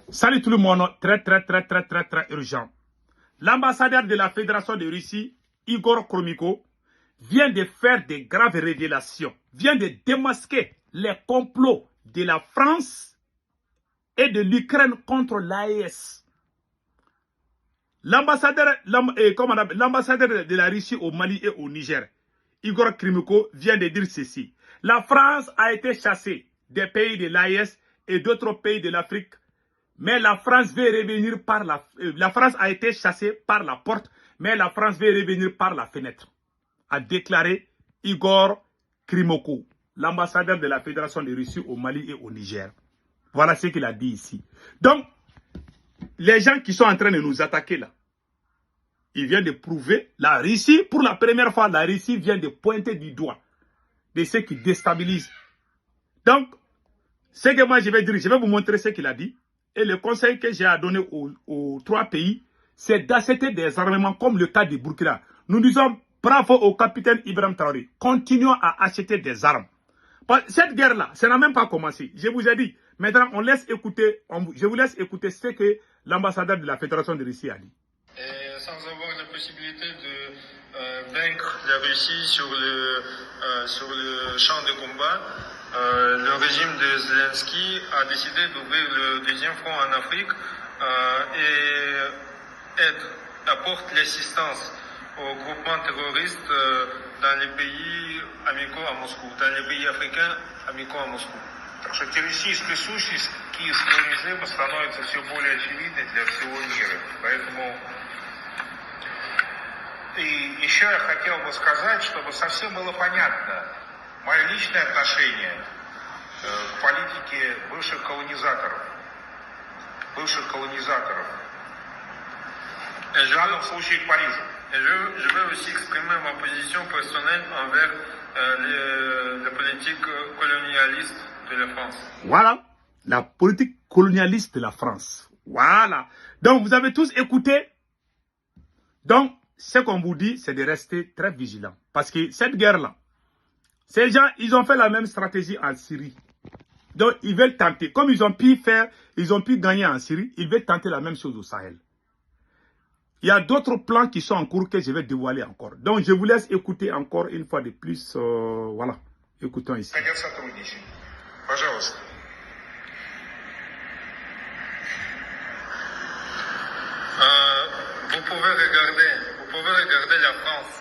Salut tout le monde, très urgent. L'ambassadeur de la Fédération de Russie, Igor Kromiko, vient de faire des graves révélations, vient de démasquer les complots de la France et de l'Ukraine contre l'AES. L'ambassadeur de la Russie au Mali et au Niger, Igor Kromiko, vient de dire ceci. La France a été chassée des pays de l'AES et d'autres pays de l'Afrique. Mais la France veut revenir par la France a été chassée par la porte, mais la France veut revenir par la fenêtre, a déclaré Igor Kromiko, l'ambassadeur de la Fédération de Russie au Mali et au Niger. Voilà ce qu'il a dit ici. Donc, les gens qui sont en train de nous attaquer là, ils viennent de prouver, la Russie, pour la première fois, la Russie vient de pointer du doigt de ceux qui déstabilisent. Donc, ce que moi je vais dire, je vais vous montrer ce qu'il a dit. Et le conseil que j'ai à donner aux trois pays, c'est d'acheter des armements comme le cas du Burkina. Nous disons bravo au capitaine Ibrahim Traoré. Continuons à acheter des armes. Cette guerre-là, ça n'a même pas commencé. Je vous ai dit. Maintenant, je vous laisse écouter ce que l'ambassadeur de la Fédération de Russie a dit. Et sans avoir la possibilité de vaincre la Russie sur le champ de combat, le régime de Zelensky a décidé d'ouvrir le deuxième front en Afrique et apporte l'assistance aux groupements terroristes dans les pays amicaux à Moscou, dans les pays africains amicaux à Moscou. Так что террористическая сущность киевского режима становится все более очевидной для всего мира. Поэтому и еще я хотел бы сказать, чтобы совсем было понятно, мое личное отношение к политике бывших колонизаторов. В данном случае к Парижу. Je veux aussi exprimer ma position personnelle envers la politique colonialiste de la France. Voilà, la politique colonialiste de la France. Voilà. Donc, vous avez tous écouté. Donc, ce qu'on vous dit, c'est de rester très vigilant. Parce que cette guerre-là, ces gens, ils ont fait la même stratégie en Syrie. Donc, ils veulent tenter. Comme ils ont pu gagner en Syrie, ils veulent tenter la même chose au Sahel. Il y a d'autres plans qui sont en cours que je vais dévoiler encore. Donc, je vous laisse écouter encore une fois de plus. Voilà. Écoutons ici. Пожалуйста. Vous pouvez regarder la France.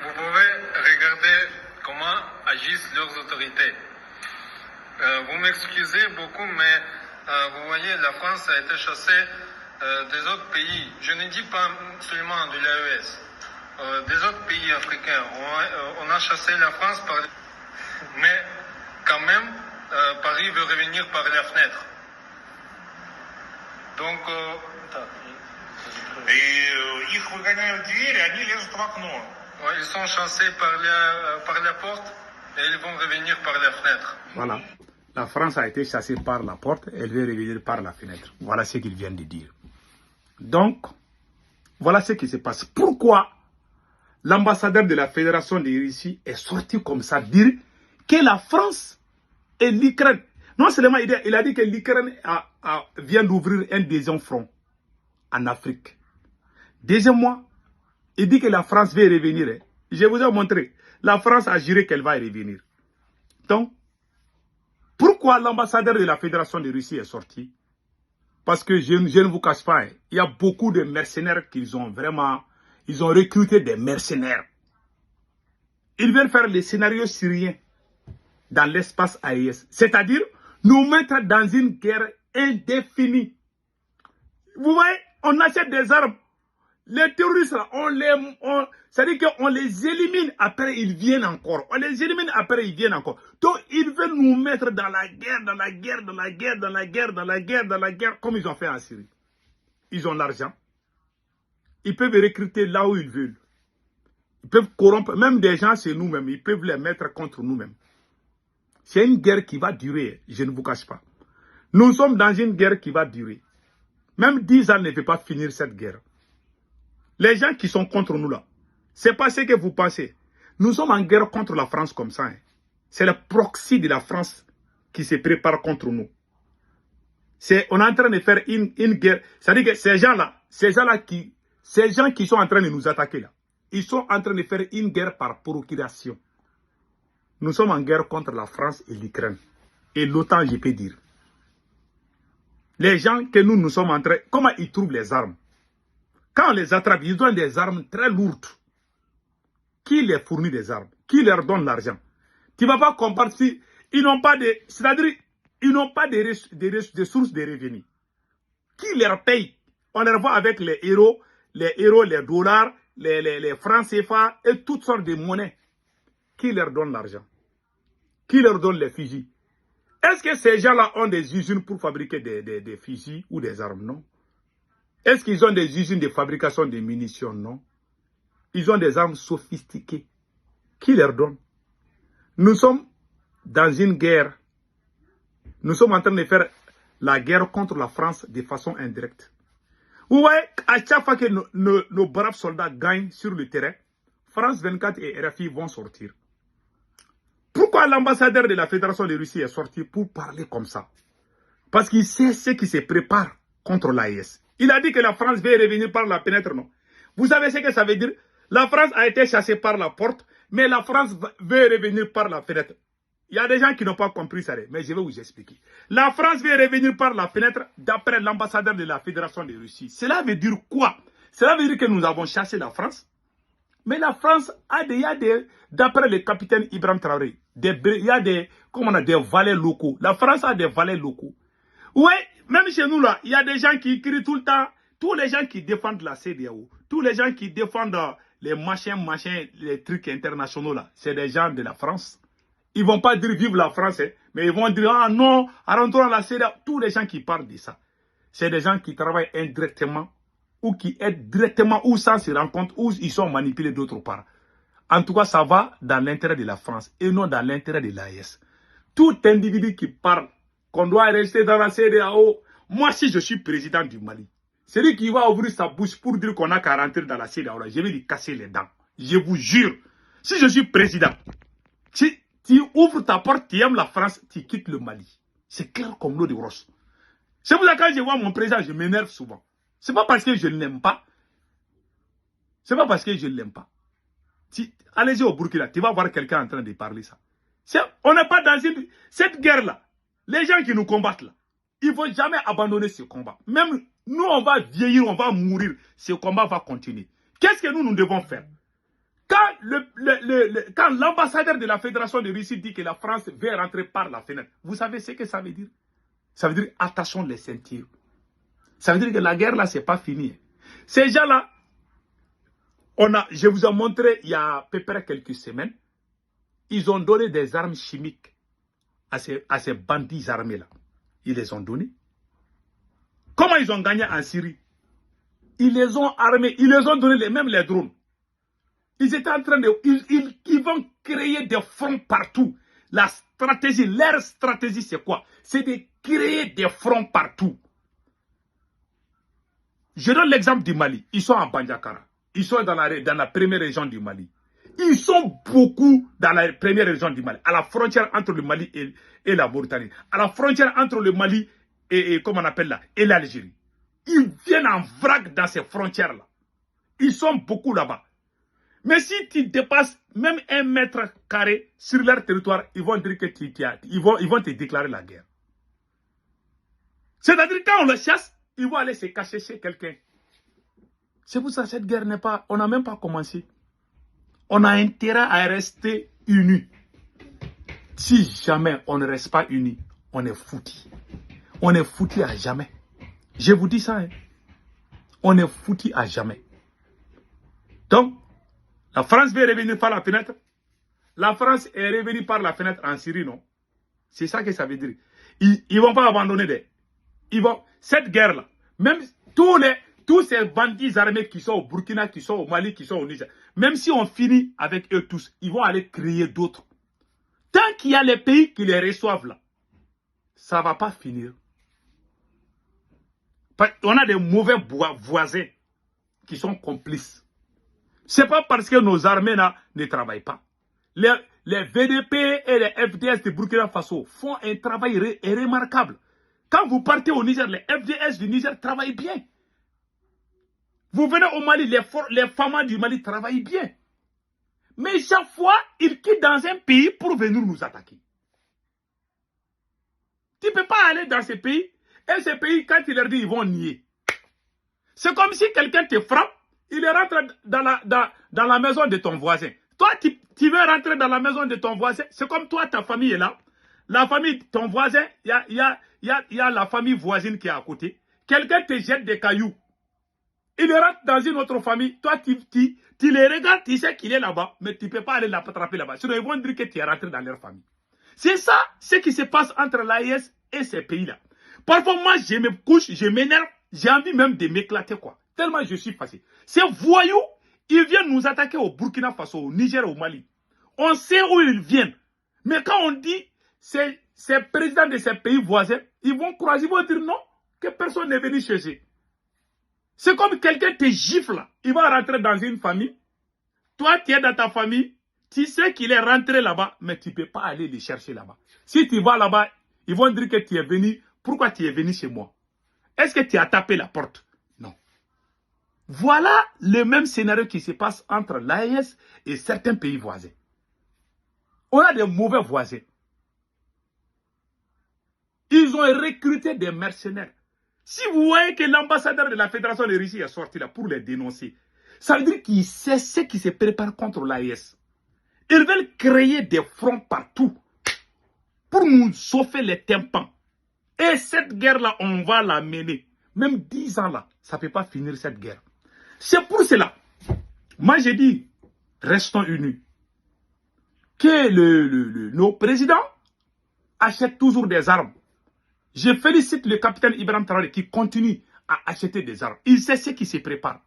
Vous pouvez regarder comment agissent leurs autorités. Vous m'excusez beaucoup, mais vous voyez, la France a été chassée des autres pays. Je ne dis pas seulement de l'AES. Des autres pays africains. On a chassé la France, mais quand même, Paris veut revenir par la fenêtre. Donc, И их выгоняют в двери, они лезут в окно. ils sont chassés par la porte et ils vont revenir par la fenêtre. Voilà. La France a été chassée par la porte, elle veut revenir par la fenêtre. Voilà ce qu'ils viennent de dire. Donc, voilà ce qui se passe. Pourquoi l'ambassadeur de la Fédération de Russie est sorti comme ça, dire que la France et l'Ukraine, non seulement il a dit que l'Ukraine vient d'ouvrir un deuxième front en Afrique. Deuxièmement, il dit que la France va revenir. Je vous ai montré, la France a juré qu'elle va revenir. Donc, pourquoi l'ambassadeur de la Fédération de Russie est sorti? Parce que je ne vous cache pas, il y a beaucoup de mercenaires qu'ils ont vraiment, ils ont recruté des mercenaires. Ils veulent faire le scénario syrien dans l'espace AES. C'est-à-dire, nous mettre dans une guerre indéfinie. Vous voyez, on achète des armes. Les terroristes, c'est-à-dire qu'on les élimine, après ils viennent encore. On les élimine, après ils viennent encore. Donc, ils veulent nous mettre dans la guerre, comme ils ont fait en Syrie. Ils ont l'argent. Ils peuvent recruter là où ils veulent. Ils peuvent corrompre, même des gens chez nous-mêmes, ils peuvent les mettre contre nous-mêmes. C'est une guerre qui va durer, je ne vous cache pas. Nous sommes dans une guerre qui va durer. Même 10 ans ne peut pas finir cette guerre. Les gens qui sont contre nous là, c'est pas ce que vous pensez. Nous sommes en guerre contre la France comme ça. Hein. C'est le proxy de la France qui se prépare contre nous. On est en train de faire une guerre. C'est-à-dire que ces gens qui sont en train de nous attaquer là, ils sont en train de faire une guerre par procuration. Nous sommes en guerre contre la France et l'Ukraine. Et l'OTAN, je peux dire. Les gens que nous sommes en train... Comment ils trouvent les armes? Quand on les attrape, ils ont des armes très lourdes. Qui les fournit des armes? Qui leur donne l'argent? Tu ne vas pas comprendre si ils n'ont pas de... C'est-à-dire, ils n'ont pas de sources de revenus. Qui leur paye? On les voit avec les euros, les dollars, les francs CFA et toutes sortes de monnaies. Qui leur donne l'argent? Qui leur donne les fusils? Est-ce que ces gens-là ont des usines pour fabriquer des fusils ou des armes? Non. Est-ce qu'ils ont des usines de fabrication de munitions? Non. Ils ont des armes sophistiquées. Qui leur donne? Nous sommes dans une guerre. Nous sommes en train de faire la guerre contre la France de façon indirecte. Vous voyez, à chaque fois que nos braves soldats gagnent sur le terrain, France 24 et RFI vont sortir. Pourquoi l'ambassadeur de la Fédération de Russie est sorti pour parler comme ça? Parce qu'il sait ce qui se prépare contre l'AES. Il a dit que la France va revenir par la fenêtre, non? Vous savez ce que ça veut dire? La France a été chassée par la porte, mais la France veut revenir par la fenêtre. Il y a des gens qui n'ont pas compris ça, mais je vais vous expliquer. La France veut revenir par la fenêtre d'après l'ambassadeur de la Fédération de Russie. Cela veut dire quoi? Cela veut dire que nous avons chassé la France. Mais la France a d'après le capitaine Ibrahim Traoré, il y a des valets locaux. La France a des valets locaux. Oui, même chez nous là, il y a des gens qui crient tout le temps, tous les gens qui défendent la CEDEAO, tous les gens qui défendent les machins, les trucs internationaux là, c'est des gens de la France. Ils ne vont pas dire vive la France, hein, mais ils vont dire ah non, rentrons dans la CEDEAO. Tous les gens qui parlent de ça, c'est des gens qui travaillent indirectement ou qui aident directement ou sans se rendre compte, ou ils sont manipulés d'autre part. En tout cas, ça va dans l'intérêt de la France et non dans l'intérêt de l'AES. Tout individu qui parle qu'on doit rester dans la CEDEAO, moi si je suis président du Mali, celui qui va ouvrir sa bouche pour dire qu'on n'a qu'à rentrer dans la CEDEAO, je vais lui casser les dents. Je vous jure, si je suis président, si tu ouvres ta porte, tu aimes la France, tu quittes le Mali. C'est clair comme l'eau de roche. C'est pour ça que quand je vois mon président, je m'énerve souvent. Ce n'est pas parce que je ne l'aime pas. Ce n'est pas parce que je ne l'aime pas. Allez-y au Burkina, tu vas voir quelqu'un en train de parler ça. On n'est pas dans cette guerre-là. Les gens qui nous combattent là, ils ne vont jamais abandonner ce combat. Même nous, on va vieillir, on va mourir. Ce combat va continuer. Qu'est-ce que nous devons faire? Quand l'ambassadeur de la Fédération de Russie dit que la France veut rentrer par la fenêtre, vous savez ce que ça veut dire? Ça veut dire attachons les ceintures. Ça veut dire que la guerre là, ce n'est pas fini. Ces gens-là, je vous ai montré il y a à peu près quelques semaines, ils ont donné des armes chimiques à ces bandits armés là. Ils les ont donnés. Comment ils ont gagné en Syrie? Ils les ont armés, ils les ont donné même les drones. Ils étaient en train de... Ils vont créer des fronts partout. Leur stratégie c'est quoi? C'est de créer des fronts partout. Je donne l'exemple du Mali. Ils sont à Bandiakara. Ils sont dans la première région du Mali. Ils sont beaucoup dans la première région du Mali, à la frontière entre le Mali et la Mauritanie, à la frontière entre le Mali et comment on appelle là, et l'Algérie. Ils viennent en vrac dans ces frontières-là. Ils sont beaucoup là-bas. Mais si tu dépasses même 1 mètre carré sur leur territoire, ils vont dire que ils vont te déclarer la guerre. C'est-à-dire quand on le chasse, ils vont aller se cacher chez quelqu'un. C'est pour ça que cette guerre n'est pas... On n'a même pas commencé. On a intérêt à rester unis. Si jamais on ne reste pas unis, on est foutu. On est foutu à jamais. Je vous dis ça. Hein. On est foutu à jamais. Donc, la France veut revenir par la fenêtre. La France est revenue par la fenêtre en Syrie, non? C'est ça que ça veut dire. Ils ne vont pas abandonner cette guerre-là, même tous ces bandits armés qui sont au Burkina, qui sont au Mali, qui sont au Niger, même si on finit avec eux tous, ils vont aller créer d'autres. Tant qu'il y a les pays qui les reçoivent là, ça ne va pas finir. On a des mauvais voisins qui sont complices. Ce n'est pas parce que nos armées là ne travaillent pas. Les VDP et les FDS de Burkina Faso font un travail remarquable. Quand vous partez au Niger, les FDS du Niger travaillent bien. Vous venez au Mali, les femmes du Mali travaillent bien. Mais chaque fois, ils quittent dans un pays pour venir nous attaquer. Tu ne peux pas aller dans ces pays, et ces pays, quand il leur dit, ils vont nier. C'est comme si quelqu'un te frappe, il rentre dans la maison de ton voisin. Toi, tu veux rentrer dans la maison de ton voisin, c'est comme toi, ta famille est là. La famille, ton voisin, il y a la famille voisine qui est à côté. Quelqu'un te jette des cailloux. Il rentre dans une autre famille. Toi, tu les regardes, tu sais qu'il est là-bas, mais tu ne peux pas aller l'attraper là-bas. Sinon, ils vont dire que tu es rentré dans leur famille. C'est ça, ce qui se passe entre l'AES et ces pays-là. Parfois, moi, je me couche, je m'énerve, j'ai envie même de m'éclater, quoi. Tellement je suis fâché. Ces voyous, ils viennent nous attaquer au Burkina Faso, au Niger, au Mali. On sait où ils viennent. Mais quand on dit, ces présidents de ces pays voisins, ils vont croire, ils vont dire non, que personne n'est venu chez eux. C'est comme quelqu'un te gifle, il va rentrer dans une famille. Toi, tu es dans ta famille, tu sais qu'il est rentré là-bas, mais tu ne peux pas aller le chercher là-bas. Si tu vas là-bas, ils vont dire que tu es venu. Pourquoi tu es venu chez moi? Est-ce que tu as tapé la porte? Non. Voilà le même scénario qui se passe entre l'AES et certains pays voisins. On a des mauvais voisins. Ils ont recruté des mercenaires. Si vous voyez que l'ambassadeur de la Fédération de Russie est sorti là pour les dénoncer, ça veut dire qu'il sait ce qui se prépare contre l'AES. Ils veulent créer des fronts partout pour nous chauffer les tympans. Et cette guerre-là, on va la mener. Même 10 ans là, ça ne peut pas finir cette guerre. C'est pour cela, moi j'ai dit, restons unis. Que nos présidents achètent toujours des armes. Je félicite le capitaine Ibrahim Traoré qui continue à acheter des armes. Il sait ce qui se prépare.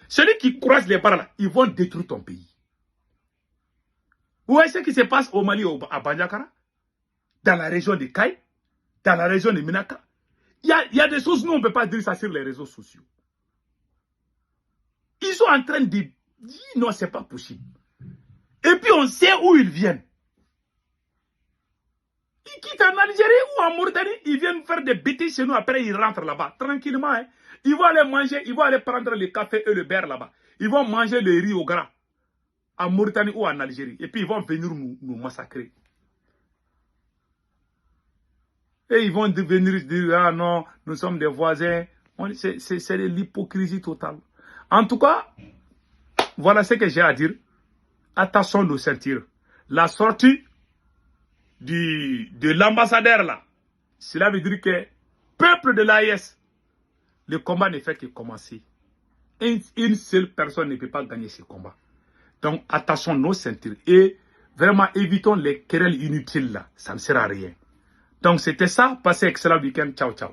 Celui qui croise les barres là, ils vont détruire ton pays. Vous voyez ce qui se passe au Mali, à Bandiakara, dans la région de Kaï, dans la région de Minaka. Il y a des choses, nous on ne peut pas dire ça sur les réseaux sociaux. Ils sont en train de dire non, ce n'est pas possible. Et puis on sait où ils viennent. Ils quittent en Algérie ou en Mauritanie, ils viennent faire des bêtises chez nous, après ils rentrent là-bas, tranquillement. Hein. Ils vont aller manger, ils vont aller prendre le café et le beurre là-bas. Ils vont manger le riz au gras, en Mauritanie ou en Algérie. Et puis ils vont venir nous massacrer. Et ils vont venir dire, ah non, nous sommes des voisins. C'est de l'hypocrisie totale. En tout cas, voilà ce que j'ai à dire. Attention nos ceintures. La sortie de l'ambassadeur là, cela veut dire que peuple de l'AES, le combat ne fait que commencer. Une seule personne ne peut pas gagner ce combat. Donc attention nos ceintures et vraiment évitons les querelles inutiles là, ça ne sert à rien. Donc c'était ça, passez un excellent week-end, ciao ciao.